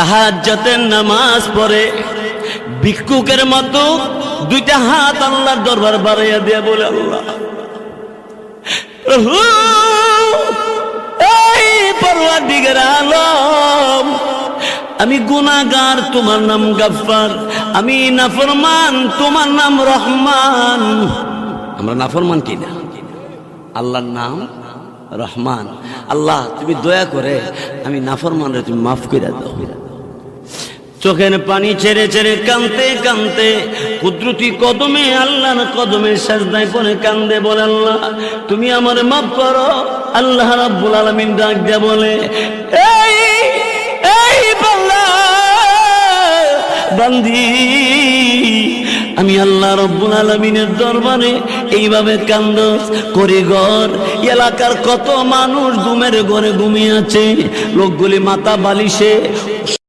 তাহাজ্জুদের নামাজ পড়ে ভিক্ষুকের মতো দুইটা হাত আল্লাহর দরবার বাড়াইয়া দিয়ে বলে, আল্লাহ প্রভু, এই পরওয়ারদিগার আলম, আমি গুনাহগার, তোমার নাম গফফার, আমি নাফরমান, তোমার নাম রহমান। আমরা নাফরমান কিনা? আল্লাহর নাম রহমান। আল্লাহ তুমি দয়া করে আমি নাফরমানরে তুমি মাফ করে দাও। চোখের পানি ছেড়ে ছেড়ে কাঁদতে কাঁদতে কুদরতি কদমে, আল্লাহর কদমে সাজদায় করে কান্দে, বলে আল্লাহ তুমি আমার মাফ করো। আল্লাহ রাব্বুল আলামিন ডাক দিয়ে বলে, এই এই বান্দি, আমি আল্লাহ রাব্বুল আলামিনের দরবারে এইভাবে কান্দস করে ঘর এলাকার কত মানুষ ঘুমের ঘরে ঘুমিয়ে আছে, লোকগুলি মাথা বালিশে